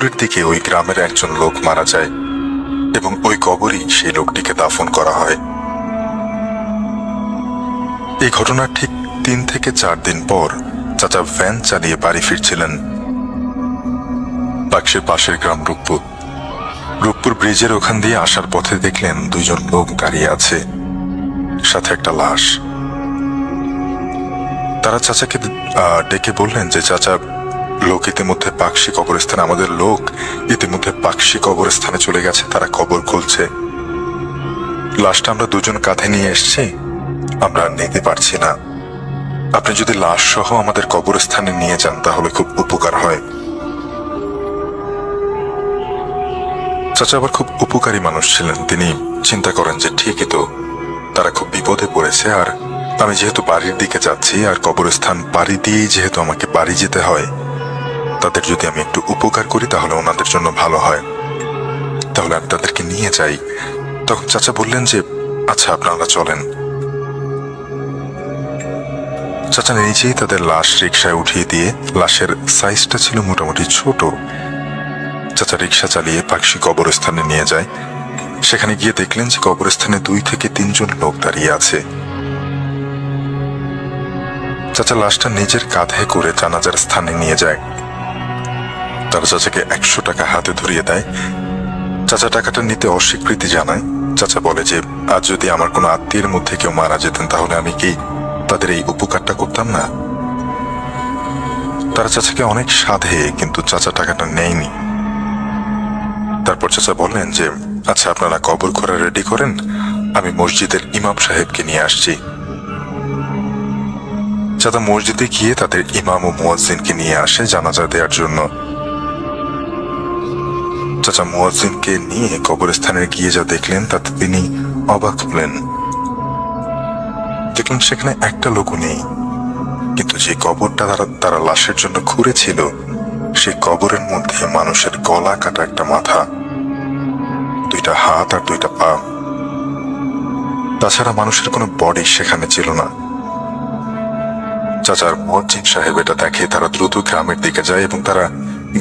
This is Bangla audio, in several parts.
দুপুরের দিকে ওই গ্রামের একজন লোক মারা যায় এবং ওই কবরেই সেই লোকটিকে দাফন করা হয়। এই ঘটনার ঠিক 3 থেকে 4 দিন পর চাচা ভ্যান চালিয়ে বাড়ি ফিরছিলেন। বাক্সের পাশের গ্রাম রূপপুর ব্রিজের ওখান দিয়ে আসার পথে দেখলেন 2 জন লোক দাঁড়িয়ে আছে, সাথে একটা লাশ। তারা চাচাকে ডেকে বললেন যে চাচা, লোক ইতিমধ্যে পাকশি কবরস্থানে, আমাদের লোক ইতিমধ্যে পাকশি কবরস্থানে চলে গেছে, তারা কবর খুলছে। লাশটা আমরা 2 জন কাঁধে নিয়ে এসেছি, আমরা নিতে পারছি না। আপনি যদি লাশ সহ আমাদের কবরস্থানে নিয়ে যান তাহলে খুব উপকার হয়। চাচা আবার খুব উপকারী মানুষ ছিলেন। তিনি চিন্তা করেন যে ঠিকই তো, তারা খুব বিপদে পড়েছে, আর আমি যেহেতু বাড়ির দিকে যাচ্ছি আর কবরস্থান পাড়ি দিয়েই যেহেতু আমাকে বাড়ি যেতে হয়, তাদের যদি আমি একটু উপকার করি তাহলে ওনাদের জন্য ভালো হয়, তাহলে আমি তাদেরকে নিয়ে যাই। তখন চাচা বললেন যে আচ্ছা, আপনারা চলেন। চাচা নিজেই তাদের লাশ রিকশায় উঠিয়ে দিয়ে, লাশের সাইজটা ছিল মোটামুটি ছোট, চাচা রিকশা চালিয়ে পাকশি কবরস্থানে নিয়ে যায়। সেখানে গিয়ে দেখলেন যে কবরস্থানে 2 থেকে 3 জন লোক দাঁড়িয়ে আছে। চাচা লাশটা নিজের কাঁধে করে জানাজার স্থানে নিয়ে যায়। তারা চাচাকে 100 টাকা হাতে ধরিয়ে দেয়। চাচা টাকাটা নিতে অস্বীকৃতি জানায়। চাচা বলে যে আজ যদি আমার কোনো আত্মীয়ের মধ্যে কেউ মারা যেতেন তাহলে আমি কি তাদের এই উপকারটা করতাম না? তারা চাচাকে অনেক সাধে, কিন্তু চাচা টাকাটা নেয়নি। তারপর চাচা বললেন যে আচ্ছা, আপনারা কবর খোঁড়া রেডি করেন, আমি মসজিদের ইমাম সাহেবকে নিয়ে আসছি। চাচা মসজিদে গিয়ে তাদের ইমাম ও মুয়াজ্জিনকে নিয়ে আসে জানাজা দেওয়ার জন্য। চাচা মুয়াজ্জিনকে নিয়ে কবরস্থানে গিয়ে যা দেখলেন তাতে তিনি অবাক হলেন। দেখলেন সেখানে একটা লোকও নেই, কিন্তু যে কবরটা তারা লাশের জন্য খুঁড়েছিল সেই কবরের মধ্যে মানুষের গলা কাটা একটা মাথা, 2টা হাত আর 2টা পা। তাছাড়া মানুষের কোনো বডি সেখানে ছিল না। চাচার মুয়াজ্জিন সাহেব এটা দেখে তারা দ্রুত গ্রামের দিকে যায় এবং তারা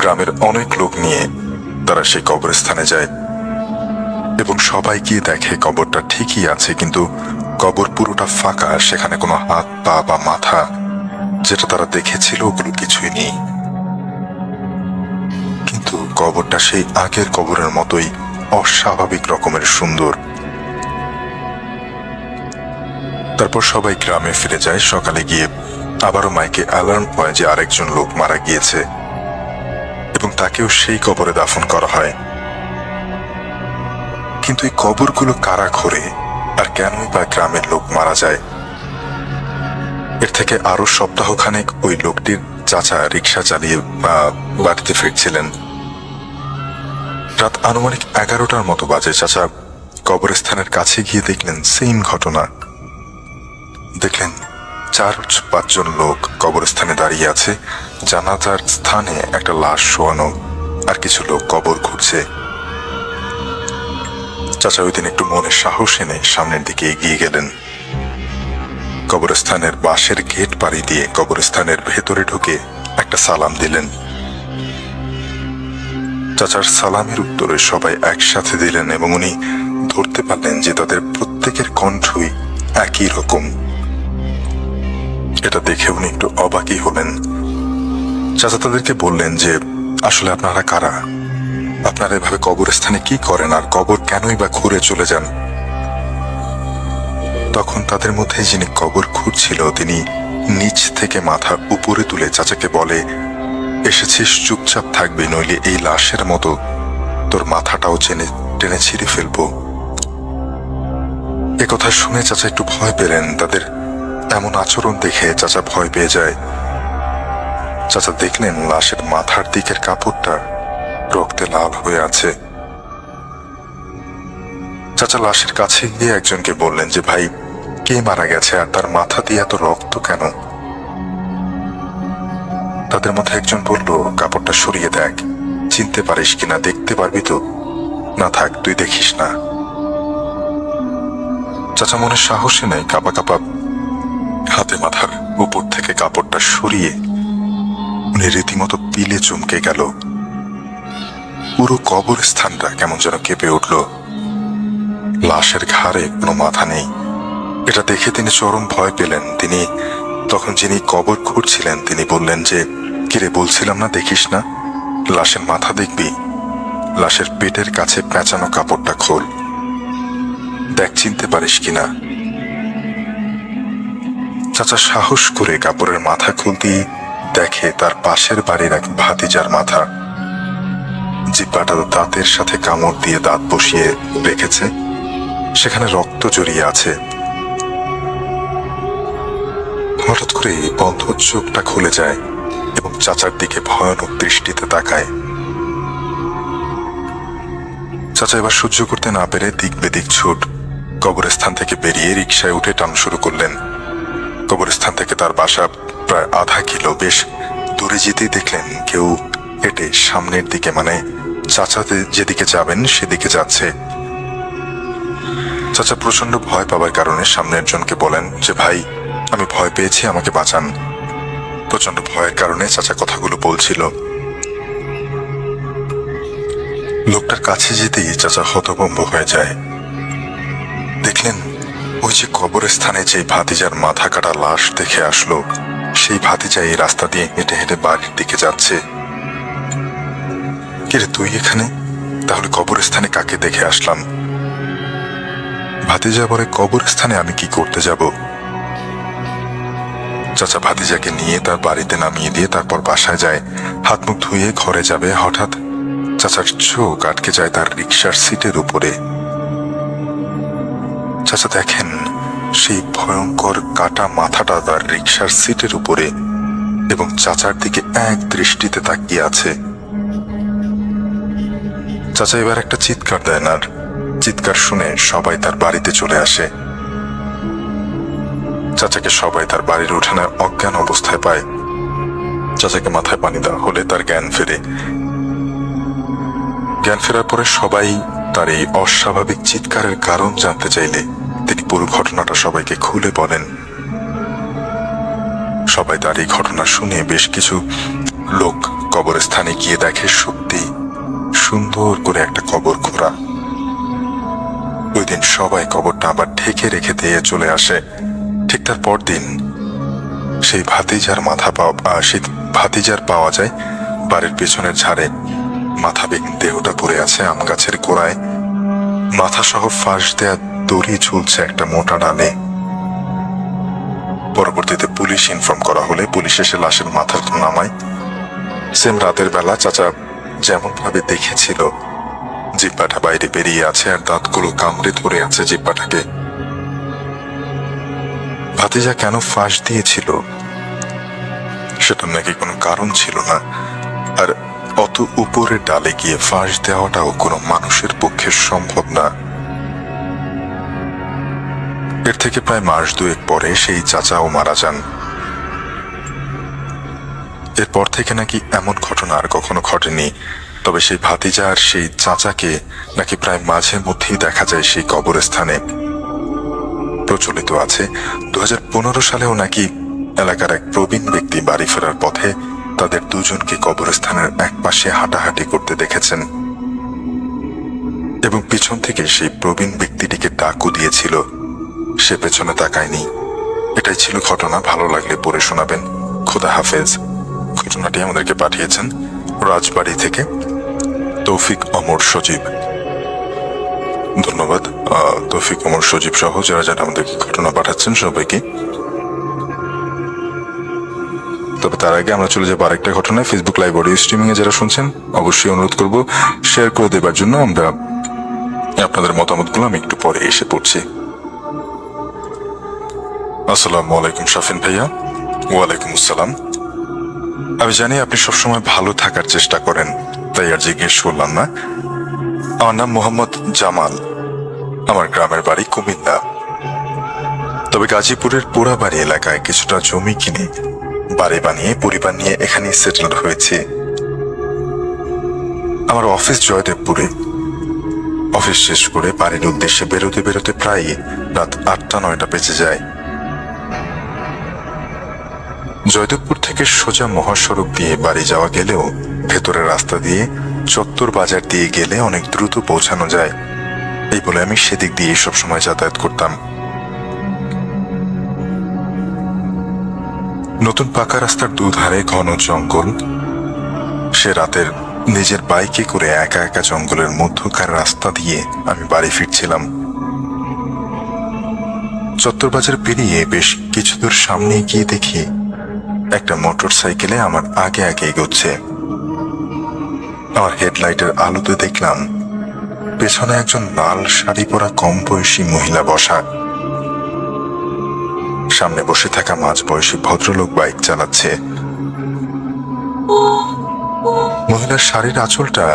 গ্রামের অনেক লোক নিয়ে তারা সেই কবরস্থানে যায় এবং সবাই গিয়ে দেখে কবরটা ঠিকই আছে, কিন্তু কবর পুরোটা ফাঁকা, সেখানে কোনো হাত পা বা মাথা যেটা তারা দেখেছিল ওগুলো কিছুই নেই। কিন্তু কবরটা সেই আগের কবরের মতোই অস্বাভাবিক রকমের সুন্দর। তারপর সবাই গ্রামে ফিরে যায়। সকালে গিয়ে আবারও মাইকে অ্যালার্ম হয় যে আরেকজন লোক মারা গিয়েছে এবং তাকেও সেই কবরে দাফন করা হয়। কিন্তু এই কবরগুলো কারা খোঁড়ে আর কেনই বা গ্রামের লোক মারা যায়? এর থেকে আরো সপ্তাহখানেক ওই লোকটির চাচা রিকশা চালিয়ে বাড়িতে ফিরছিলেন। রাত আনুমানিক 11টার মতো বাজে। চাচা কবরস্থানের কাছে গিয়ে দেখলেন সেম ঘটনা। দেখলেন 4-5 জন লোক কবরস্থানে দাঁড়িয়ে আছে, জানাজার স্থানে একটা লাশ শোয়ানো, আর কিছু লোক কবর খুঁড়ছে। চাচা ওই দিন একটু মনে সাহস এনে সামনের দিকে এগিয়ে গেলেন। কবরস্থানের বাঁশের গেট পাড়ি দিয়ে কবরস্থানের ভেতরে ঢুকে একটা সালাম দিলেন। চাচার সালামের উত্তরে সবাই একসাথে দিলেন এবং উনি ধরতে পারলেন যে তাদের প্রত্যেকের কণ্ঠই একই রকম। এটা দেখে উনি একটু অবাকই হলেন। চাচা তাদেরকে বললেন যে আসলে আপনারা কারা, আপনারা এভাবে কবরস্থানে কি করেন, আর কবর কেনই বা খুঁড়ে চলে যান? তখন তাদের মধ্যে যিনি কবর খুঁড়ছিল তিনি নিচ থেকে মাথা উপরে তুলে চাচাকে বলে, এসেছিস চুপচাপ থাকবি, নইলে এই লাশের মতো তোর মাথাটাও টেনে ছিঁড়ে ফেলবো। একথা শুনে চাচা একটু ভয় পেলেন। তাদের এমন আচরণ দেখে চাচা ভয় পেয়ে যায়। চাচা দেখলেন লাশের মাথার দিকের কাপড়টা রক্তে লাল হয়ে আছে। চাচা লাশের কাছে গিয়ে একজনকে বললেন যে ভাই, কে মারা গেছে আর তার মাথা দিয়ে এত রক্ত কেন? তাদের মধ্যে একজন বলল, কাপড়টা সরিয়ে দেখ, চিনতে পারিস কিনা দেখতে পারবি তো? না থাক, তুই দেখিস না। চাচা মনে সাহসে নেই, কাঁপা কাঁপা হাতে মাথার উপর থেকে কাপড়টা সরিয়ে উনি রীতিমতো পিলে চমকে গেল। পুরো কবরস্থানটা কেমন যেন কেঁপে উঠল। লাশের ঘাড়ে কোনো মাথা নেই। এটা দেখে তিনি চরম ভয় পেলেন। তিনি তখন যিনি কবর খুঁড়ছিলেন তিনি বললেন যে, কিরে বলছিলাম না দেখিস না, লাশের মাথা দেখবি, লাশের পেটের কাছে পেঁচানো কাপড়টা খোল, দেখ চিনতে পারিস কিনা। চাচা সাহস করে কাপড়ের মাথা খুলতেই দেখে তার পাশের বাড়ির এক ভাতিজার মাথা। জিব্বাটা দাঁতের সাথে কামড় দিয়ে দাঁত বসিয়ে রেখেছে, সেখানে রক্ত জড়িয়ে আছে। হঠাৎ করে বন্ধ চোখটা খুলে যায় এবং চাচার দিকে ভয়ানক দৃষ্টিতে তাকায়। চাচা এবার সহ্য করতে না পেরে দিক বেদিক ছুট। কবরস্থান থেকে বেরিয়ে রিকশায় উঠে টান শুরু করলেন। কবরস্থান থেকে তার বাসা প্রায় আধা কিলো। বেশ দূরে যেতেই দেখলেন কেউ হেঁটে সামনের দিকে, মানে চাচা যেদিকে যাবেন সেদিকে যাচ্ছে। চাচা প্রচন্ড ভয় পাওয়ার কারণে সামনের জনকে বলেন যে, ভাই আমি ভয় পেয়েছি, আমাকে বাঁচান। প্রচন্ড ভয়ের কারণে চাচা কথাগুলো বলছিল। লোকটার কাছে যেতেই চাচা হতভম্ব হয়ে যায়। দেখলেন ওই যে কবরস্থানে যে ভাতিজার মাথা কাটা লাশ দেখে আসলো, সেই ভাতিজা এই রাস্তা দিয়ে হেঁটে হেঁটে বাড়ির দিকে যাচ্ছে। কিরে তুই এখানে? তাহলে কবরস্থানে কাকে দেখে আসলাম? ভাতিজা বলে, কবরস্থানে আমি কি করতে যাব? চাচা ভাতিজাকে নিয়ে তার বাড়িতে নামিয়ে দিয়ে তারপর বাসায় যায়। হাত মুখ ধুয়ে ঘরে যাবে, হঠাৎ চাচার চোখ আটকে যায় তার রিকশার সিটের উপরে। চাচা দেখেন সেই ভয়ঙ্কর কাটা মাথাটা তার রিকশার সিটের উপরে এবং চাচার দিকে এক দৃষ্টিতে তাকিয়ে আছে। চাচা এবার একটা চিৎকার দেন, আর চিৎকার শুনে সবাই তার বাড়িতে চলে আসে। চাচাকে সবাই তার বাড়ির উঠানে অজ্ঞান অবস্থায় পায়। চাচাকে মাথায় পানি দেওয়া হলে তার জ্ঞান ফেরে। জ্ঞান ফেরার পরে সবাই তার এই অস্বাভাবিক চিৎকারের কারণ জানতে চাইলে তিনি পুরো ঘটনাটা সবাইকে খুলে বলেন। সবাই তার এই ঘটনা শুনে বেশ কিছু লোক কবরস্থানে গিয়ে দেখে সত্যি সুন্দর করে একটা কবর খোঁড়া। ওই দিন সবাই কবরটা আবার ঢেকে রেখে দিয়ে চলে আসে। ঠিক তার পরদিন সেই ভাতিজার পাওয়া যায় বাড়ির পেছনের ঝাড়ে। মাথাবিহীন দেহটা পড়ে আছে আম গাছের গোড়ায়। মাথা সহ ফাঁস দেয়া দড়ি ঝুলছে একটা মোটা ডালে। পরবর্তীতে পুলিশ ইনফর্ম করা হলে পুলিশ এসে লাশের মাথাটা নামায়। সেম রাতের বেলা চাচা যেমন ভাবে দেখেছিল, জিব্বাটা বাইরে বেরিয়ে আছে আর দাঁতগুলো কামড়ে ধরে আছে জিব্বাটাকে। ভাতিজা কেন ফাঁস দিয়েছিল সেটা নাকি কোনো কারণ ছিল না, আর অত উপরে ডালে গিয়ে ফাঁস দেওয়াটাও কোনো মানুষের পক্ষে সম্ভব না। এর থেকে প্রায় মাস দুয়েক পরে সেই চাচাও মারা যান। এরপর থেকে নাকি এমন ঘটনা আর কখনো ঘটেনি। তবে সেই ভাতিজা আর সেই চাচাকে নাকি প্রায় মাঝে মধ্যেই দেখা যায় সেই কবরস্থানে। প্রচলিত আছে 2015 সালেও নাকি এলাকার এক প্রবীণ ব্যক্তি বাড়ি ফেরার পথে তাদের দুজনকে কবরস্থানের এক পাশে হাঁটাহাঁটি করতে দেখেছেন এবং পিছন থেকে সেই প্রবীণ ব্যক্তিটিকে ডাকও দিয়েছিল। সে পেছনে তাকায়নি। এটাই ছিল ঘটনা। ভালো লাগলে পড়ে শোনাবেন। খোদা হাফেজ। ঘটনাটি আমাদেরকে পাঠিয়েছেন রাজবাড়ী থেকে তৌফিক অমর সজীব। ধন্যবাদ তৌফিক অমর সজীব সহ যারা যারা আমাদেরকে ঘটনা পাঠাচ্ছেন সবাইকে। তবে তার আগে আমরা চলে যাবো আরেকটা ঘটনায়। ফেসবুক লাইভ অডিও স্ট্রিমিং এ যারা শুনছেন অবশ্যই অনুরোধ করব শেয়ার করে দেবার জন্য। আমরা আপনাদের মতামতগুলো আমি একটু পরে এসে পড়ছি। আসসালামু আলাইকুম শাফিন ভাইয়া। ওয়ালাইকুম আসসালাম। আমি জানি আপনি সবসময় ভালো থাকার চেষ্টা করেন, তাই আর জিজ্ঞেস করলাম না। আমার নাম মোহাম্মদ জামাল। আমার গ্রামের বাড়ি কুমিল্লা, তবে গাজীপুরের পোড়াবাড়ি এলাকায় কিছুটা জমি কিনে বাড়ি বানিয়ে পরিবার নিয়ে এখানে সেটেলড হয়েছে। আমার অফিস জয়দেবপুরে। অফিস শেষ করে বাড়ির উদ্দেশ্যে বেরোতে বেরোতে প্রায় রাত 8টা-9টা বেজে যায়। জয়দেবপুর থেকে সোজা মহাসড়ক দিয়ে বাড়ি যাওয়া গেলেও ভেতরের রাস্তা দিয়ে চত্বর বাজার দিয়ে গেলে অনেক দ্রুত পৌঁছানো যায়, এই বলে আমি সেদিক দিয়ে সব সময় যাতায়াত করতাম। নতুন পাকা রাস্তার দুধারে ঘন জঙ্গল। সে রাতের নিজের বাইকে করে একা একা জঙ্গলের মধ্যকার রাস্তা দিয়ে আমি বাড়ি ফিরছিলাম। চত্বর বাজার পেরিয়ে বেশ কিছু দূর সামনে গিয়ে দেখি একটা মোটর সাইকেলে আমার আগে আগে এগোচ্ছে। আমার হেডলাইটের আলোতে দেখলাম পেছনে একজন লাল শাড়ি পরা কম বয়সী মহিলা বসা। সামনে বসে থাকা মাঝবয়সী ভদ্রলোক বাইক চালাচ্ছে। মহিলার শাড়ির আঁচলটা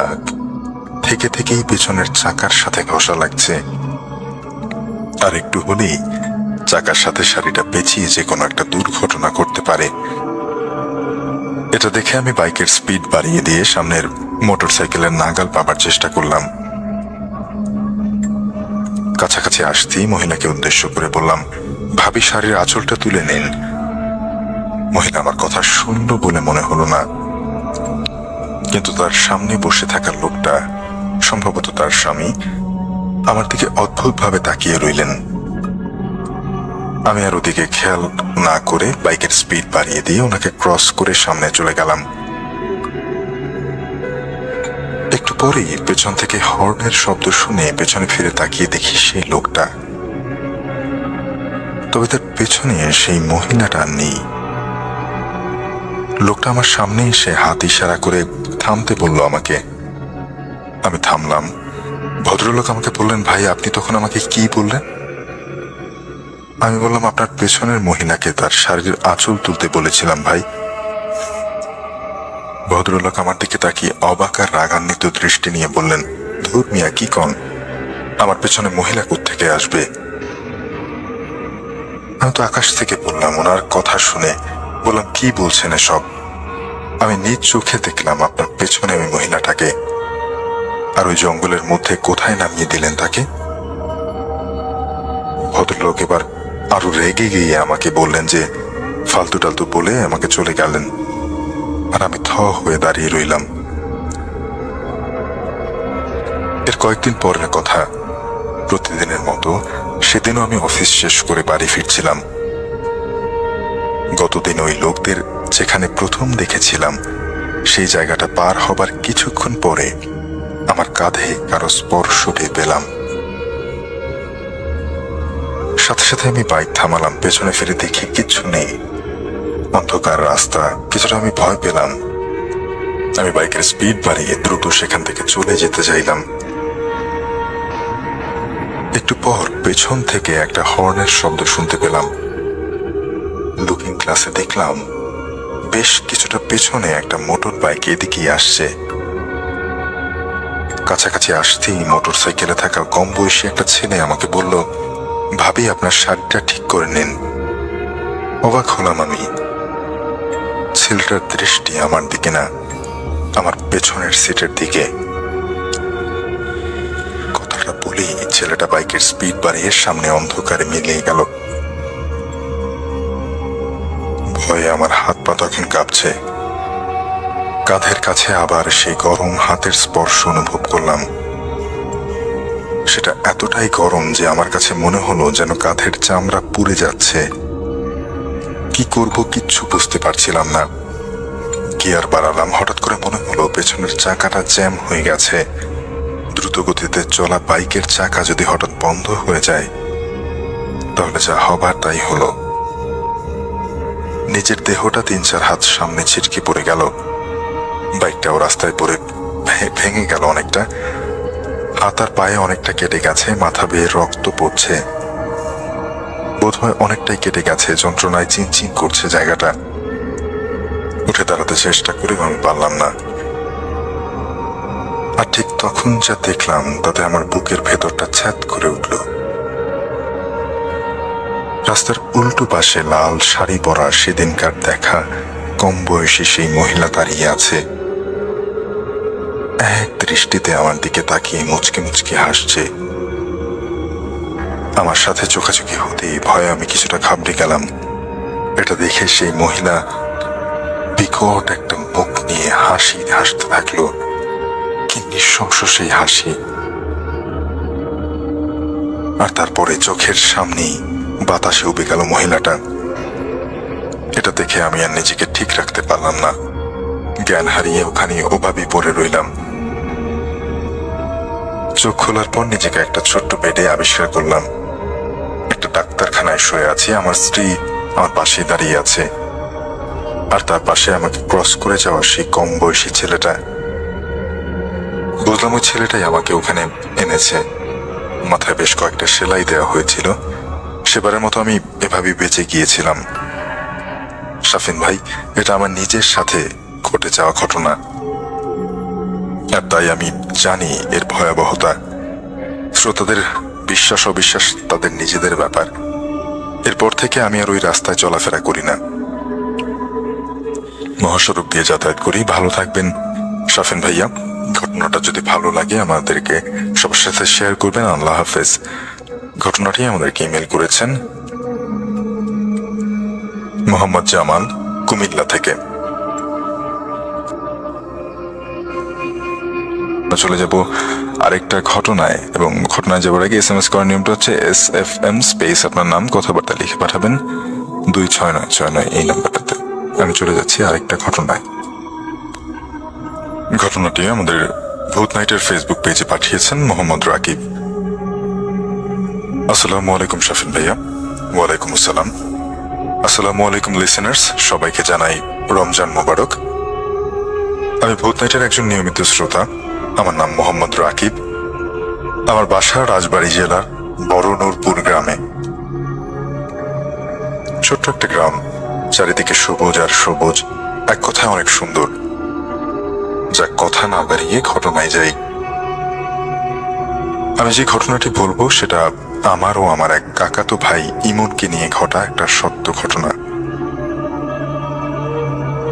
থেকে থেকেই পেছনের চাকার সাথে ঘষা লাগছে, আর একটু হলেই চাকার সাথে শাড়িটা পেঁচিয়ে যে কোনো একটা দুর্ঘটনা করতে পারে। এটা দেখে আমি বাইকের স্পিড বাড়িয়ে দিয়ে সামনের মোটর সাইকেলের নাগাল পাবার চেষ্টা করলাম। কাছাকাছি আসতেই মহিলাকে উদ্দেশ্য করে বললাম, ভাবি শাড়ির আঁচলটা তুলে নিন। মহিলা আমার কথা শুনল বলে মনে হলো না, কিন্তু তার সামনে বসে থাকা লোকটা, সম্ভবত তার স্বামী, আমার দিকে অদ্ভুতভাবে তাকিয়ে রইলেন। আমি আর ওদিকে খেয়াল না করে বাইকের স্পিড বাড়িয়ে দিয়ে ওনাকে ক্রস করে সামনে চলে গেলাম। একটু পরেই পেছন থেকে হর্নের শব্দ শুনে পেছনে ফিরে তাকিয়ে দেখি সেই লোকটা, তবে তার পেছনে সেই মহিলাটা নেই। লোকটা আমার সামনে এসে হাত ইশারা করে থামতে বলল আমাকে। আমি থামলাম। ভদ্রলোক আমাকে বললেন, ভাই আপনি তখন আমাকে কি বললেন? আমি বললাম, আপনার পেছনের মহিলাকে তার শাড়ির আঁচল তুলতে বলেছিলাম ভাই। ভদ্রলোক আমার দিকে তাকিয়ে অবাক আর রাগান্বিত দৃষ্টি নিয়ে বললেন, ধুর মিয়া, কি কন? আমার পেছনে মহিলা কোত্থেকে আসবে? আমি তো আকাশ থেকে বললাম। ওনার কথা শুনে বললাম, কি বলছেন এসব? আমি নিজ চোখে দেখলাম আপনার পেছনে ওই মহিলাটাকে, আর ওই জঙ্গলের মধ্যে কোথায় নামিয়ে দিলেন তাকে। ভদ্রলোক এবার আরো রেগে গিয়ে আমাকে বললেন যে ফালতু টালতু বলে আমাকে চলে গেলেন, আর আমি থ হয়ে দাঁড়িয়ে রইলাম। এর কয়েকদিন পরের কথা। প্রতিদিনের মতো সেদিনও আমি অফিস শেষ করে বাড়ি ফিরছিলাম। গতদিন ওই লোকদের যেখানে প্রথম দেখেছিলাম সেই জায়গাটা পার হবার কিছুক্ষণ পরে আমার কাঁধে কারো স্পর্শ টের পেলাম। সাথে সাথে আমি বাইক থামালাম। পেছনে ফিরে দেখি কিচ্ছু নেই, অন্ধকার রাস্তা। কিছুটা আমি ভয় পেলাম। আমি বাইকের স্পিড বাড়িয়ে দ্রুত সেখান থেকে চলে যেতে চাইলাম। একটু পর পেছন থেকে একটা হর্নের শব্দ শুনতে পেলাম। লুকিং গ্লাসে দেখলাম বেশ কিছুটা পেছনে একটা মোটর বাইক এদিকেই আসছে। কাছাকাছি আসতেই মোটর সাইকেলে থাকা কম বয়সী একটা ছেলে আমাকে বলল, ভাবি আপনার শাড়িটা ঠিক করে নিন। অবাক হলাম আমি। ছেলেটার দৃষ্টি আমার দিকে না, আমার পেছনের সিটের দিকে। কথাটা বলেই ছেলেটা বাইকের স্পিড বাড়িয়ে সামনে অন্ধকারে মিলিয়ে গেল। ভয়ে আমার হাত পা তখন কাঁপছে। কাঁধের কাছে আবার সেই গরম হাতের স্পর্শ অনুভব করলাম। সেটা এতটাই গরম যে আমার কাছে মনে হলো যেন কাঁধের চামড়া পুড়ে যাচ্ছে। কি করব কিচ্ছু বুঝতে পারছিলাম না। গিয়ার বাড়ালাম। হঠাৎ করে মনে হলো পেছনের চাকাটা জ্যাম হয়ে গেছে। দ্রুত গতিতে চলা বাইকের চাকা যদি হঠাৎ বন্ধ হয়ে যায় তাহলে যা হবার তাই হলো। নিজের দেহটা 3-4 হাত সামনে ছিটকে পড়ে গেল। বাইকটাও রাস্তায় পড়ে ভেঙে গেল অনেকটা। হাত আর পায়ে অনেকটা কেটে গেছে, মাথা বেয়ে রক্ত পড়ছে। বোধহয় অনেকটাই কেটে গেছে, যন্ত্রণায় চিনচিন করছে জায়গাটা। উঠে দাঁড়াতে চেষ্টা করেও আমি পারলাম না। আর ঠিক তখন যা দেখলাম তাতে আমার বুকের ভেতরটা ছ্যাদ করে উঠল। রাস্তার উল্টো পাশে লাল শাড়ি পরা সেদিনকার দেখা কম বয়সী সেই মহিলা দাঁড়িয়ে আছে। এক দৃষ্টিতে আমার দিকে তাকিয়ে মুচকি মুচকি হাসছে। আমার সাথে চোখাচোখি হতেই ভয়ে আমি কিছুটা ঘাবড়ে গেলাম। এটা দেখে সেই মহিলা বিকট একটা মুখ নিয়ে হাসতে থাকলো। নৃশংস সেই হাসি, আর তারপরে চোখের সামনেই বাতাসে উবে গেল মহিলাটা। এটা দেখে আমি আর নিজেকে ঠিক রাখতে পারলাম না, জ্ঞান হারিয়ে ওখানে ওভাবেই পড়ে রইলাম। চোখ খোলার পর নিজেকে একটা ছোট্ট বেডে আবিষ্কার করলাম। একটা ডাক্তারখানায় শুয়ে আছি, আমার স্ত্রী আমার পাশে দাঁড়িয়ে আছে, আর তার পাশে আমাকে ক্রস করে যাওয়া সেই কম বয়সী ছেলেটা। বুঝলাম ওই ছেলেটাই আমাকে ওখানে এনেছে। মাথায় বেশ কয়েকটা সেলাই দেওয়া হয়েছিল। সেবারের মতো আমি এভাবেই বেঁচে গিয়েছিলাম। শাফিন ভাই, এটা আমার নিজের সাথে ঘটে যাওয়া ঘটনা, আর তাই আমি জানি এর ভয়াবহতা। শ্রোতাদের বিশ্বাস অবিশ্বাস তাদের নিজেদের ব্যাপার। এরপর থেকে আমি আর ওই রাস্তায় চলাফেরা করি না, মহাসড়ক দিয়ে যাতায়াত করি। ভালো থাকবেন শাফিন ভাইয়া। ঘটনাটা যদি ভালো লাগে আমাদেরকে সবার সাথে শেয়ার করবেন। আল্লাহ হাফেজ। ঘটনাটি আমাদেরকে ইমেল করেছেন মোহাম্মদ জামাল, কুমিল্লা থেকে। চলে যাব আরেকটা ঘটনায়, এবং ঘটনায় যাবার আগে SMS করার নিয়মটা হচ্ছে SFM স্পেস আপনার নাম, কথাবার্তা লিখে পাঠাবেন 26969 এই নাম্বারটাতে। আমি চলে যাচ্ছি আরেকটা ঘটনায়। ঘটনাটি আমাদের ভূত নাইটের ফেসবুক পেজে পাঠিয়েছেন মোহাম্মদ রাকিব। আসসালামু আলাইকুম শাফিন ভাইয়া। ওয়ালাইকুম আসসালাম। আসসালামু আলাইকুম লিসেনার্স, সবাইকে জানাই রমজান মোবারক। আমি ভূত নাইটের একজন নিয়মিত শ্রোতা। আমার নাম মোহাম্মদ রাকিব। আমার বাসা রাজবাড়ী জেলার বড় নূরপুর গ্রামে। ছোট্ট একটা গ্রাম, চারিদিকে সবুজ আর সবুজ, এক কথায় অনেক সুন্দর। যা কথা না বাড়িয়ে ঘটনায় যাই। আমি যে ঘটনাটি বলবো সেটা আমার ও আমার এক কাকাতো ভাই ইমনকে নিয়ে ঘটা একটা সত্য ঘটনা।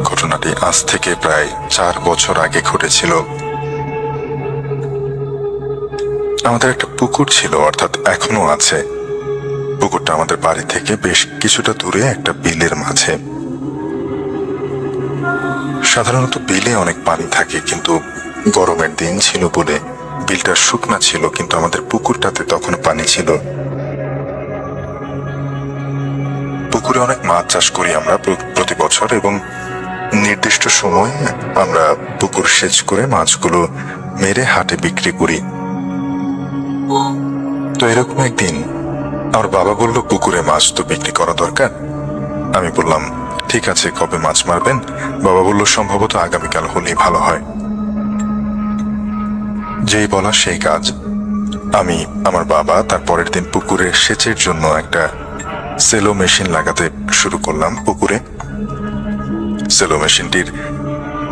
ঘটনাটি আজ থেকে প্রায় 4 বছর আগে ঘটেছিল। আমাদের একটা পুকুর ছিল, অর্থাৎ এখনো আছে। পুকুরটা আমাদের বাড়ি থেকে বেশ কিছুটা দূরে একটা বিলের মাঝে। সাধারণত বিলে অনেক পানি থাকে, কিন্তু গরমের দিন ছিল বলে বিলটা শুকনা ছিল, কিন্তু আমাদের পুকুরটাতে তখন পানি ছিল। পুকুরে অনেক মাছ চাষ করি আমরা প্রতি বছর, এবং নির্দিষ্ট সময় আমরা পুকুর সেচ করে মাছগুলো মেরে হাটে বিক্রি করি। তো এরকম একদিন আমার বাবা বলল পুকুরে মাছ তো বিক্রি করা দরকার। আমি বললাম ঠিক আছে, কবে মাছ মারবেন? বাবা বলল সম্ভবত আগামীকাল হলেই ভালো হয়। যেই বলা সেই কাজ। আমি আমার বাবা তার পরের দিন পুকুরে সেচের জন্য একটা সেলো মেশিন লাগাতে শুরু করলাম পুকুরে। সেলো মেশিনটির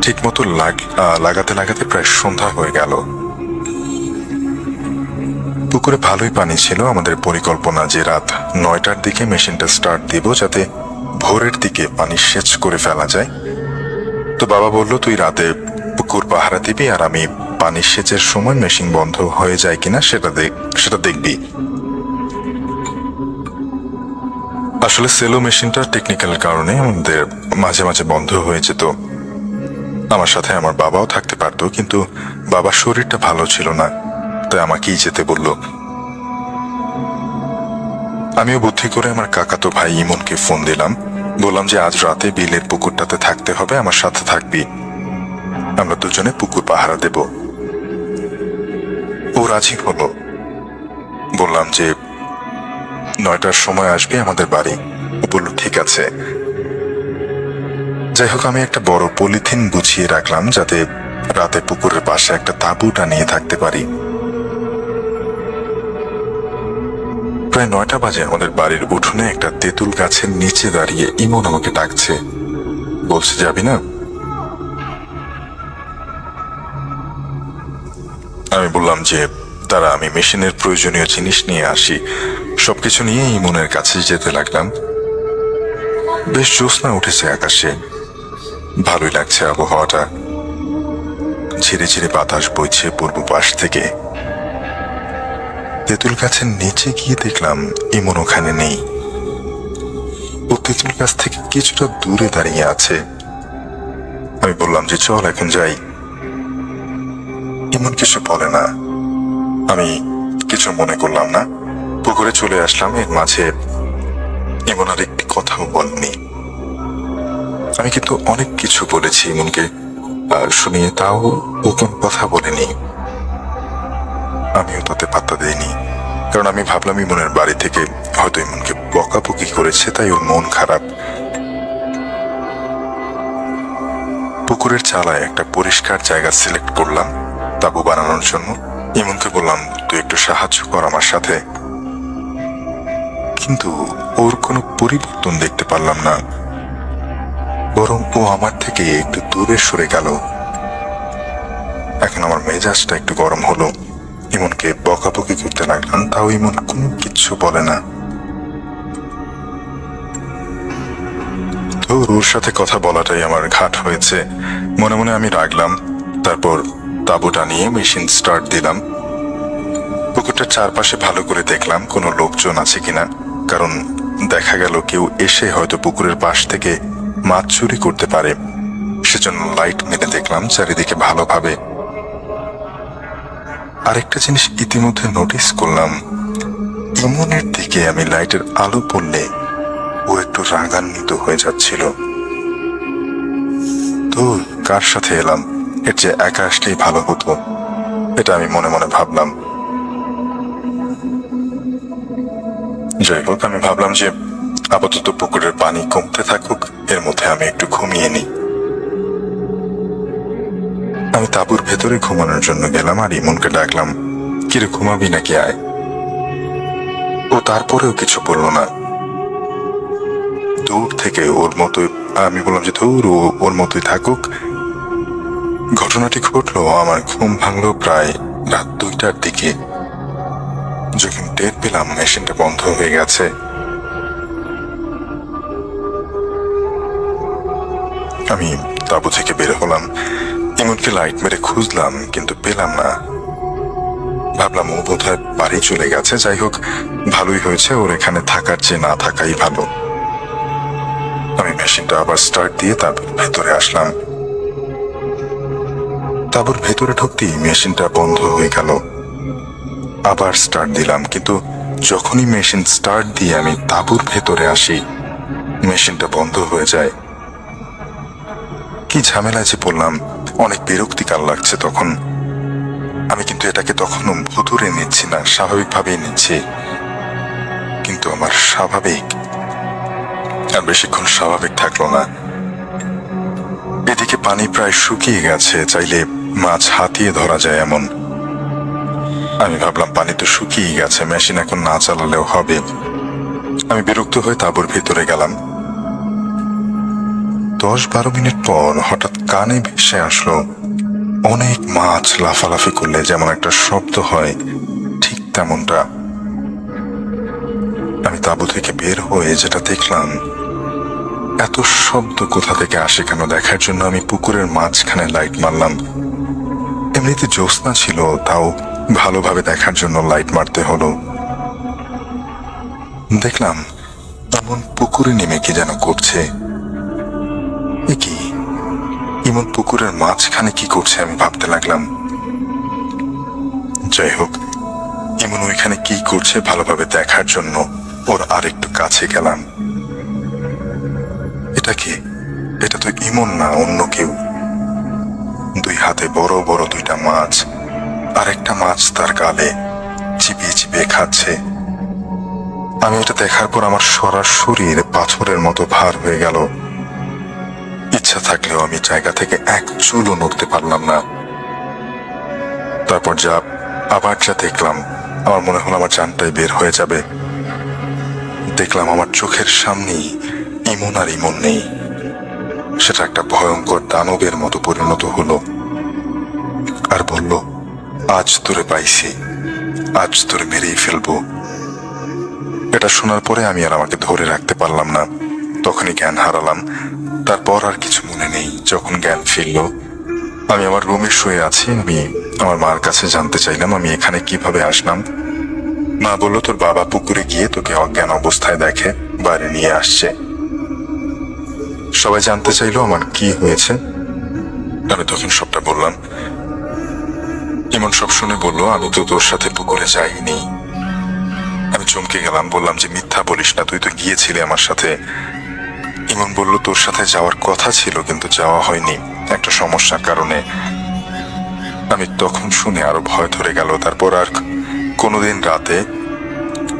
ঠিক মতো লাগাতে লাগাতে প্রায় সন্ধ্যা হয়ে গেল। পুকুরে ভালোই পানি ছিল। আমাদের পরিকল্পনা যে রাত 9টার দিকে মেশিনটা স্টার্ট দিব, যাতে ভোরের দিকে পানি সেচ করে ফেলা যায়। তো বাবা বলল তুই রাতে পুকুর পাহারা দিবি, আর আমি পানি সেচের সময় মেশিন বন্ধ হয়ে যায় কিনা সেটা দেখবি। আসলে সেলো মেশিনটা টেকনিক্যাল কারণে আমাদের মাঝে মাঝে বন্ধ হয়ে যেত। আমার সাথে আমার বাবাও থাকতে পারতো, কিন্তু বাবার শরীরটা ভালো ছিল না, তাই আমাকেই যেতে বলল। আমিও বুদ্ধি করে আমার কাকাতো ভাই ইমনকে ফোন দিলাম। বললাম যে আজ রাতে বিলের পুকুরটাতে থাকতে হবে, আমার সাথে থাকবি, আমরা দুজনে পুকুর পাহারা দেব। ও রাজি হলো। বললাম যে 9টার সময় আসবে আমাদের বাড়ি। ও বলল ঠিক আছে। যাই হোক, আমি একটা বড় পলিথিন গুছিয়ে রাখলাম যাতে রাতে পুকুরের পাশে একটা তাঁবু টানিয়ে থাকতে পারি। প্রায় 9টা বাজে আমাদের বাড়ির উঠোনে একটা তেঁতুল গাছের নিচে দাঁড়িয়ে ইমন আমাকে ডাকছে, বলছে যাবি না? আমি বললাম যে তারা আমি মেশিনের প্রয়োজনীয় জিনিস নিয়ে আসি। সবকিছু নিয়ে ইমনের কাছে যেতে লাগলাম। বেশ জ্যোৎস্না উঠেছে আকাশে, ভালোই লাগছে আবহাওয়াটা। ঝিরে ঝিরে বাতাস বইছে পূর্ব পাশ থেকে। তেঁতুল গাছের নিচে গিয়ে দেখলাম ইমন ওখানে নেই। ও তেঁতুল গাছ থেকে কিছুটা দূরে দাঁড়িয়ে আছে। আমি বললাম যে চল এখন যাই। ইমন কিছু বলে না। আমি কিছু মনে করলাম না, পুকুরে চলে আসলাম। এর মাঝে ইমন আর একটি কথাও বলেনি। আমি কিন্তু অনেক কিছু বলেছি ইমনকে শুনিয়ে, তাও ও কোন কথা বলেনি। আমিও তাতে পাত্তা দেইনি, কারণ আমি ভাবলাম ইমনের বাড়ি থেকে হয়তো ইমনকে বকাবকি করেছে, তাই ওর মন খারাপ। পুকুরের চালায় একটা পরিষ্কার জায়গা সিলেক্ট করলাম তাঁবু বানানোর জন্য। ইমনকে বললাম, তুই একটু সাহায্য কর আমার সাথে। কিন্তু ওর কোনো পরিবর্তন দেখতে পারলাম না, বরং ও আমার থেকে একটু দূরে সরে গেল। এখন আমার মেজাজটা একটু গরম হলো। ইমনকে বকাবকি করতে লাগলাম, তাও ইমন কোনো কিচ্ছু বলে না। তো ওর সাথে কথা বলাটাই আমার ঘাট হয়েছে। মনে মনে আমি রাগলাম। তারপর তাঁবুটা নিয়ে মেশিন স্টার্ট দিলাম। পুকুরটার চারপাশে ভালো করে দেখলাম কোনো লোকজন আছে কিনা, কারণ দেখা গেল কেউ এসে হয়তো পুকুরের পাশ থেকে মাছ চুরি করতে পারে। সেজন্য লাইট মেরে দেখলাম চারিদিকে ভালোভাবে। আরেকটা জিনিস ইতিমধ্যে নোটিস করলাম, ইমনের দিকে আমি লাইটের আলো পড়লে ও একটু রাগান্বিত হয়ে যাচ্ছিল। তো কার সাথে এলাম, এর যে একা আসলেই ভালো হতো, এটা আমি মনে মনে ভাবলাম। যাই হোক, আমি ভাবলাম যে আপাতত পুকুরের পানি কমতে থাকুক, এর মধ্যে আমি একটু ঘুমিয়ে নিই। আমি তাঁবুর ভেতরে ঘুমানোর জন্য গেলাম আর ইমনকে ডাকলাম, কিরে ঘুমাবি নাকি, আয়। ও তারপরেও কিছু বলল না। দূর থেকে ওর মতোই আমি বললাম যে ধুর, ওর মতোই থাকুক। ঘটনাটি ঘটলো, আমার ঘুম ভাঙলো প্রায় রাত 2টার দিকে, যখন টের পেলাম মেশিনটা বন্ধ হয়ে গেছে। আমি তাঁবু থেকে বের হলাম, ইমনকে লাইট মেরে খুঁজলাম, কিন্তু পেলাম না। ভাবলাম ও বোধহয় বাড়ি চলে গেছে। যাই হোক, ভালোই হয়েছে, ওর এখানে থাকার চেয়ে না থাকাই ভালো। আমি মেশিনটা আবার স্টার্ট দিয়ে তাঁবুর ভেতরে আসলাম। তাঁবুর ভেতরে ঢুকতেই মেশিনটা বন্ধ হয়ে গেল। আবার স্টার্ট দিলাম, কিন্তু যখনই মেশিন স্টার্ট দিয়ে আমি তাঁবুর ভেতরে আসি, মেশিনটা বন্ধ হয়ে যায়। কি ঝামেলায় যে পড়লাম, অনেক বিরক্তিকর লাগছে তখন। আমি কিন্তু এটাকে তখনও ভুতুরে নিচ্ছি না, স্বাভাবিকভাবেই নিচ্ছি। কিন্তু আমার স্বাভাবিক আর বেশিক্ষণ স্বাভাবিক থাকলো না। এদিকে পানি প্রায় শুকিয়ে গেছে, চাইলে মাছ হাতিয়ে ধরা যায় এমন। আমি ভাবলাম পানি তো শুকিয়ে গেছে, মেশিন এখন না চালালেও হবে। আমি বিরক্ত হয়ে তাঁবুর ভিতরে গেলাম। 10-12 মিনিট পর হঠাৎ কানে ভেসে আসলো অনেক মাছ লাফালাফি করলে যেমন একটা শব্দ হয়, ঠিক তেমনটা। আমি তাঁবু থেকে বের হয়ে যেটা দেখলাম, এত শব্দ কোথা থেকে আসে কেন দেখার জন্য আমি পুকুরের মাঝখানে লাইট মারলাম। এমনিতে জ্যোৎস্না ছিল, তাও ভালোভাবে দেখার জন্য লাইট মারতে হলো। দেখলাম এমন পুকুরে নেমে কি যেন করছে। এ কি, ইমন পুকুরের মাঝখানে কি করছে আমি ভাবতে লাগলাম। যাই হোক, ইমন ওইখানে কি করছে ভালোভাবে দেখার জন্য ওর আরেকটু কাছে গেলাম। এটা কি? এটা তো ইমন না, অন্য কেউ। 2 হাতে বড় বড় 2টা মাছ, আরেকটা মাছ তার গালে চিবিয়ে চিবিয়ে খাচ্ছে। আমি এটা দেখার পর আমার সারা শরীর পাথরের মতো ভার হয়ে গেল। ইচ্ছা থাকলেও আমি জায়গা থেকে এক চুলও নড়তে পারলাম না। তারপর আবার যা দেখলাম, আমার মনে হলো আমার জানটাই বের হয়ে যাবে। দেখলাম আমার চোখের সামনেই ইমন আর ইমন নেই। সেটা একটা ভয়ঙ্কর দানবের মতো পরিণত হলো আর বলল, আজ তোরে পাইছি, আজ তোরে মেরেই ফেলবো। এটা শোনার পরে আমি আর আমাকে ধরে রাখতে পারলাম না, তখনই জ্ঞান হারালাম। তারপর আর কিছু মনে নেই। যখন জ্ঞান ফিরল, আমি আমার রুমে শুয়ে আছি। আমি আমার মার কাছে জানতে চাইলাম আমি এখানে কিভাবে আসলাম। মা বলল, তোর বাবা পুকুরে গিয়ে তোকে অজ্ঞান অবস্থায় দেখে বাইরে নিয়ে আসছে। সবাই জানতে চাইলো আমার কি হয়েছে। আমি তখন সবটা বললাম। ইমন সব শুনে বলল, আমি তো তোর সাথে পুকুরে যাইনি। আমি চমকে গেলাম, বললাম যে মিথ্যা বলিস না, তুই তো গিয়েছিলি আমার সাথে। ইমন বলল, তোর সাথে যাওয়ার কথা ছিল কিন্তু যাওয়া হয়নি একটা সমস্যার কারণে। আমি তখন শুনে আরো ভয় ধরে গেল। তারপর আর কোনোদিন রাতে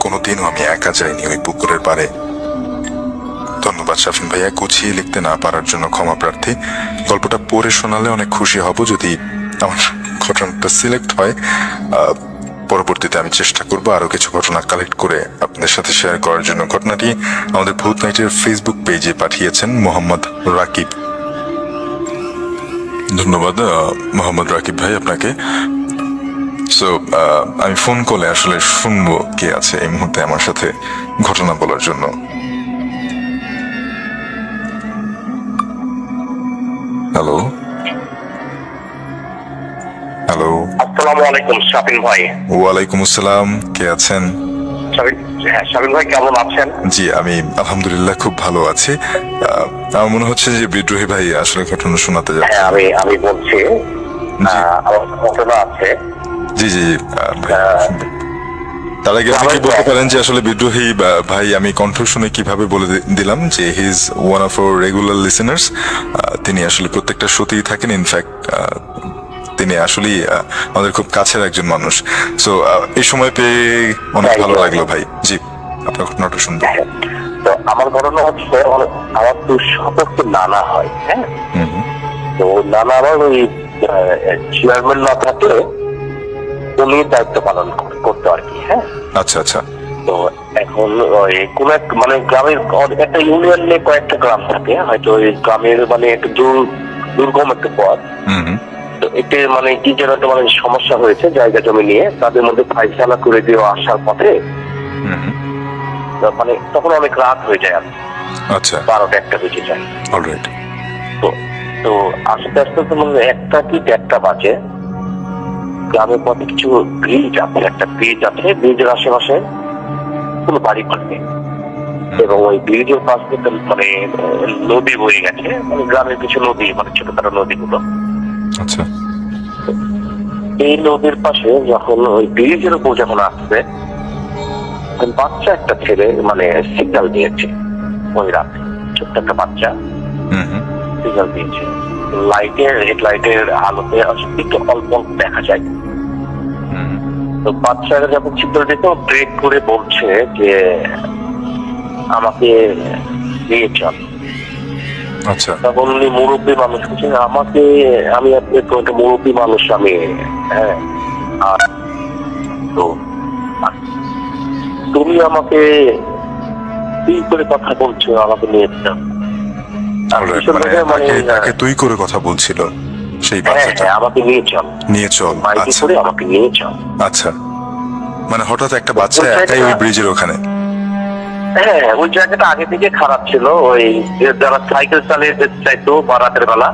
কোনোদিনও আমি একা যাইনি ওই পুকুরের পাড়ে। ধন্যবাদ শাফিন ভাইয়া, গুছিয়ে লিখতে না পারার জন্য ক্ষমা প্রার্থী। গল্পটা পড়ে শোনালে অনেক খুশি হব যদি আমার ঘটনাটা সিলেক্ট হয়। পরবর্তীতে আমি চেষ্টা করব আরো কিছু ঘটনা কালেক্ট করে আপনাদের সাথে শেয়ার করার জন্য। ঘটনাটি আমাদের ভূত নাইটের ফেসবুক পেজে পাঠিয়েছেন মোহাম্মদ রাকিব। ধন্যবাদ মোহাম্মদ রাকিব ভাই আপনাকে। সো আমি ফোন কলে আসলে শুনবো কে আছে এই মুহূর্তে আমার সাথে ঘটনা বলার জন্য। হ্যালো হ্যালো, আসসালামু আলাইকুম শাফিন ভাই। ওয়ালাইকুম আসসালাম, কে আছেন? শাফিন ভাই কেমন আছেন? জি আমি আলহামদুলিল্লাহ খুব ভালো আছি। আমার মনে হচ্ছে যে বিদ্রোহী ভাই আসলে ঘটনা শোনাতে যাচ্ছে। হ্যাঁ, আমি বলছি আমার ঘটনা আছে। জি জি তার আগে আপনি কি বলতে পারেন যে আসলে বিদ্রোহী ভাই, আমি কণ্ঠ শুনে কিভাবে বলে দিলাম যে he is one of our regular listeners. তিনি আসলে প্রত্যেকটা শোতেই থাকেন। ইনফ্যাক্ট তিনি আসলেই আমাদের খুব কাছের একজন মানুষ। সো এই সময় পেয়ে অনেক ভালো লাগলো ভাই। জি, আপনার ঘটনাটা শুনবো। তো আমার ঘটনা হচ্ছে, আমার তো সম্পর্কে নানা হয়। হ্যাঁ, তো নানা আমার ওই চেয়ারম্যান না থাকলে উনি দায়িত্ব পালন করতো আর কি। হ্যাঁ, আচ্ছা আচ্ছা। তো এখন ওই কোন এক মানে গ্রামের একটা ইউনিয়ন নিয়ে কয়েকটা গ্রাম থাকে, হয়তো ওই গ্রামের মানে একটু দুর্গম একটা পথ। তো এতে মানে কি যেন একটা মানে সমস্যা হয়েছে জায়গা জমি নিয়ে, তাদের মধ্যে ফাইসালা করে দিয়ে আসার পথে মানে তখন অনেক রাত হয়ে যায়। আচ্ছা, 12টা 1টা বেজে যায়। অলরাইট। তো আস্তে আস্তে তো মানে 1টা কি 1:30 বাজে। গ্রামের পথে কিছু ব্রিজ আছে, একটা ব্রিজ আছে, ব্রিজের আশেপাশে কোনো বাড়ি ঘর নেই এবং ওই ব্রিজের পাশ থেকে মানে নদী বয়ে গেছে, মানে গ্রামের কিছু নদী, মানে ছোটখাটো নদীগুলো। আচ্ছা, এই নদীর পাশে যখন ওই ব্রিজের উপর যখন আসছে, বাচ্চা একটা ছেলে মানে সিগন্যাল দিয়েছে ওই রাতে। ছোট্ট একটা বাচ্চা সিগন্যাল দিয়েছে, হেডলাইটের আলোতে একটু অল্প অল্প দেখা যায়। তো বাচ্চারা যখন সিগন্যাল দিত, ব্রেক করে বলছে যে আমাকে নিয়ে চল। আচ্ছা, তখন উনি মুরব্বী মানুষ বলছেন, আমি একটা মুরব্বী মানুষ, আমি হ্যাঁ, আর তো তুমি আমাকে তুই করে কথা বলছো, আমাকে নিয়ে যাও। তাকে তুই করে কথা বলছিল সেই বাচ্চাটা? হ্যাঁ, আমাকে নিয়ে চল, নিয়ে চল। বাইকে করে আমাকে নিয়ে চল। আচ্ছা, মানে হঠাৎ একটা বাচ্চা একাই ওই ব্রিজের ওখানে? হ্যাঁ, ওই জায়গাটা আগে থেকে খারাপ ছিল। ওই যারা সাইকেল চালিয়ে যেতে চাইতো বা রাতের বেলা,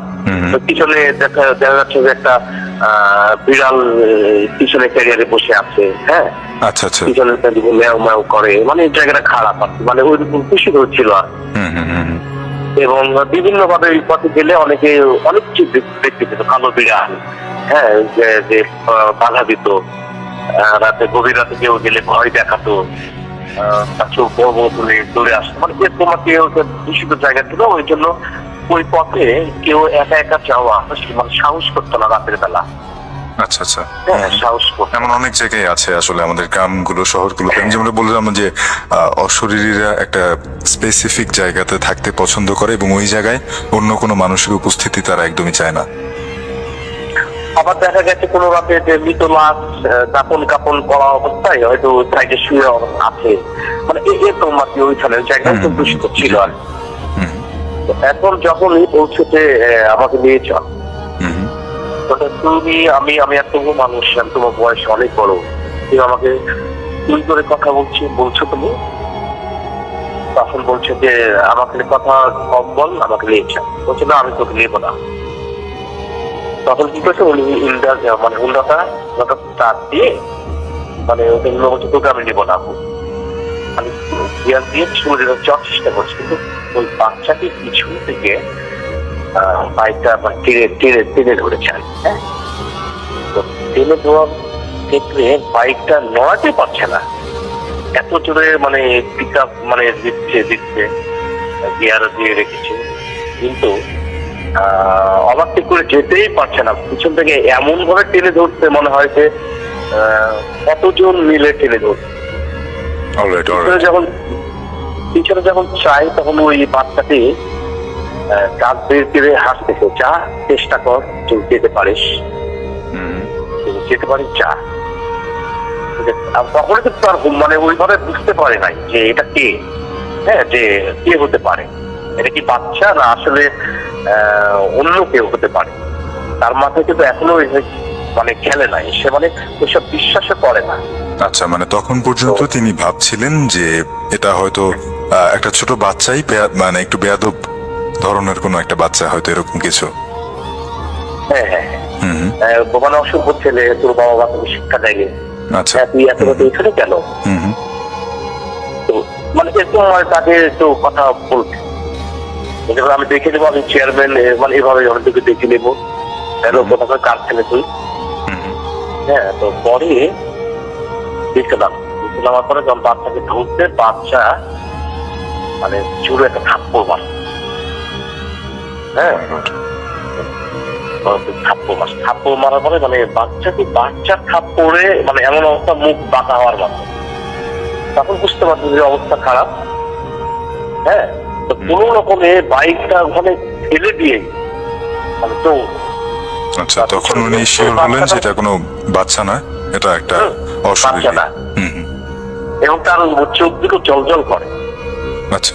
পিছনে দেখা যাচ্ছে যে একটা বিড়াল পিছনে ক্যারিয়ারে বসে আছে। হ্যাঁ, আচ্ছা আচ্ছা, পিছনে ম্যাও ম্যাও করে, মানে এই জায়গাটা খারাপ আর মানে ওই খুশি হচ্ছিল। আর এবং বিভিন্ন ভাবে এই পথে গেলে অনেক কিছু দেখতে পেত। কালো বিড়াল, হ্যাঁ, যে বাধা দিত, রাতে গভীর রাতে কেউ গেলে ভয় দেখাতো, চোখ বড় বড় তুলে দৌড়ে আসতো, মানে তোমাকে দূষিত জায়গা ছিল। ওই জন্য ওই পথে কেউ একা একা যাওয়া মানে সাহস করতো না রাতের বেলা। আচ্ছা আচ্ছা, সাহস করতো। এমন অনেক জায়গায় আছে আসলে আমাদের গ্রামগুলো শহরগুলোতে। আমি যেমন বললাম যে অশরীরীরা একটা স্পেসিফিক জায়গাতে থাকতে পছন্দ করে এবং ওই জায়গায় অন্য কোনো মানুষের উপস্থিতি তারা একদমই চায় না। আবার দেখা গেছে কোনো রাতে যে মৃত লাশ দাপন কাপন করা অবস্থায় হয়তো সাইডে শুয়ে আছে, মানে এরকম আর কি। ওইখানে জায়গা খুব দূষিত ছিল। আর এখন যখন পৌঁছেছে আমাকে নিয়ে চল, তুমি আমি আর তবু মানুষ, তোমার বয়স অনেক বড়, তুমি আমাকে তুই করে কথা বলছো তুমি। তখন বলছে যে আমাকে কথা কম বল, আমাকে নিয়ে চল। বলছে না, আমি তোকে নেবো না। তখন কি করছে, উনি মানে হুন্ডাটা স্টার্ট দিয়ে মানে ওদের হচ্ছে তোকে আমি নেবো না, আমি গিয়ার দিয়ে চলে যাওয়ার চেষ্টা করছি। কিন্তু ওই বাচ্চাকে পিছন থেকে বাইকটা টেনে ধরেছে। হ্যাঁ, তো টেনে দেওয়ার ক্ষেত্রে বাইকটা নড়াতে পারছে না, এত জোরে মানে পিক আপ মানে দিচ্ছে গিয়ার দিয়ে রেখেছে, কিন্তু অবাক করে যেতেই পারছে না। পিছন থেকে এমন ভাবে টেনে ধরতে মনে হয় যে কতজন মিলে টেনে ধরছে। অলরাইট পিছনে যখন চাই তখন ওই বাচ্চাটি কাজ বের করে হাসতেছে, যা চেষ্টা কর, তুই যেতে পারিস, যেতে পারিস যা। তখন কিন্তু তার মানে ওইভাবে বুঝতে পারে নাই যে এটা কে, হ্যাঁ, যে কে হতে পারে, এটা কি বাচ্চা না আসলে অন্য কেউ হতে পারে। তার মাথায় কিন্তু এখনো মানে খেলে নাই, সে মানে ওইসব বিশ্বাসে করে না। আচ্ছা, মানে তখন পর্যন্ত তিনি ভাবছিলেন যে এটা হয়তো একটা ছোট বাচ্চাই, মানে একটু বেয়াদব ধরনের কোনো একটা বাচ্চা, হয়তো এরকম কিছু। হ্যাঁ হ্যাঁ হ্যাঁ, মানে অসভ্য ছেলে, তোর বাবা মা তোকে শিক্ষা দেয়নি, আচ্ছা, তুই এত কথা এখানে কেন? তো মানে এরকম তাকে একটু কথা বলতে, আমি দেখে নেবো, আমি চেয়ারম্যান, মানে এভাবে অনেকদিকে দেখে নেবো, কোথাও কার ছেলে তুই। হ্যাঁ, তো পরে দেখলাম পরে যখন বাচ্চাকে ধরতে, বাচ্চা মানে জোরে একটা থাপ্পড় মার, হ্যাঁ, থাপ্পড় মারার পরে মানে বাচ্চার থাপ্পড়ে মানে এমন অবস্থা, মুখ বাঁকা হওয়ার মতো। তখন বুঝতে পারছি যে অবস্থা খারাপ। হ্যাঁ, তো কোন রকমে বাইকটা ওখানে ফেলে দিয়ে মানে তো। আচ্ছা, তখন উনি শিওর হলেন যে এটা কোনো বাচ্চা না, এটা একটা অশরীরী। এবং তার চোখ দুটো জলজল করে। আচ্ছা,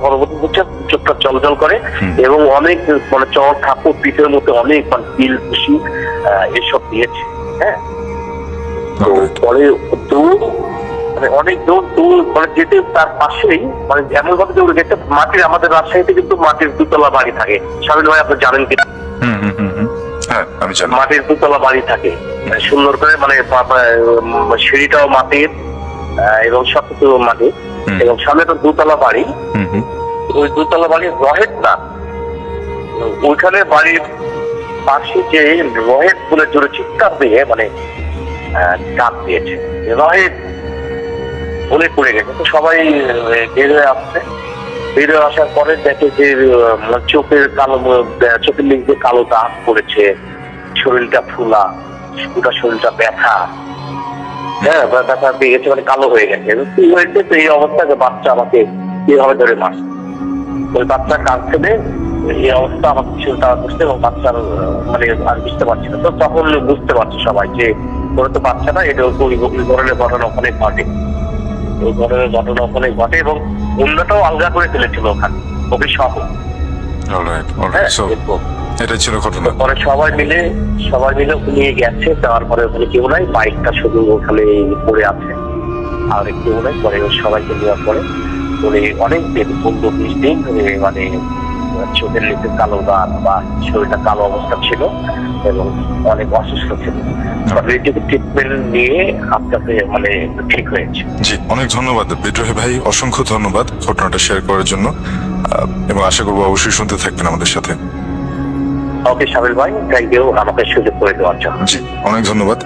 পরবর্তী চোখটা জলজল করে এবং অনেক মানে চর ঠাকুর পিঠের মধ্যে অনেক মানে তিল খুশি এসব দিয়েছে। হ্যাঁ, তো পরে দৌড় মানে অনেক দৌড় মানে যেতে তার পাশেই মানে এমন ভাবে দৌড়ে গেছে, মাটির, আমাদের রাজশাহীতে কিন্তু মাটির দুতলা বাড়ি থাকে, শামিল ভাই আপনি জানেন কিনা? হ্যাঁ, আমি জানি। মাটির দুতলা বাড়ি থাকে, সুন্দর করে মানে সিঁড়িটাও মাটির এবং সবকিছু মাটির, এবং সামনে তো দুতলা বাড়ি। ওই দুতলা বাড়ির রহেদ না, ওইখানে বাড়ির পাশে যে রহেদ বলে জোরে চিৎকার দিয়ে মানে ডাক দিয়েছে, রহেদ বলে পড়ে গেছে। তো সবাই বের হয়ে আসছে, বের হয়ে আসার পরে দেখে যে চোখের নিচে কালো দাগ পড়েছে, শরীরটা ফুলা, গোটা শরীরটা ব্যথা, হ্যাঁ, ব্যথা পেয়ে গেছে, মানে কালো হয়ে গেছে। কি হয়েছে? তো এই অবস্থায় বাচ্চা আমাকে কিভাবে ধরে মারছে, ওই বাচ্চা কাঁদছে, এই অবস্থা আমাকে চিন্তা করছে, এবং বাচ্চার মানে আর বুঝতে পারছি না। তো তখন বুঝতে পারছে সবাই যে ওরা তো বাচ্চা না, এটা ওই ধরনের ঘটনা ওখানে ঘটে, ওই ধরনের ঘটনা ওখানে ঘটে, এবং অন্যটাও আলগা করে ফেলেছিল ওখানে, ওকে সহ। এটা ছিল ঘটনা। পরে সবাই মিলে নিয়ে গেছে, তারপরে ওখানে কেউ নাই, বাইকটা শুধু ওখানে পড়ে আছে, আর কেউ নাই। পরে সবাইকে নেওয়ার পরে উনি অনেক দিন 15-20 দিন ধরে মানে চোখের নিচে কালো দাগ বা শরীরটা কালো অবস্থা ছিল এবং অনেক অসুস্থ ছিল। ট্রিটমেন্ট নিয়ে আপনাকে মানে ঠিক হয়েছে। জি, অনেক ধন্যবাদ বিদ্রোহী ভাই, অসংখ্য ধন্যবাদ ঘটনাটা শেয়ার করার জন্য, এবং আশা করবো অবশ্যই শুনতে থাকবেন আমাদের সাথে। ওকে শামিল ভাই, থ্যাংক ইউ আমাকে সুযোগ করে দেওয়ার জন্য। জি, অনেক ধন্যবাদ।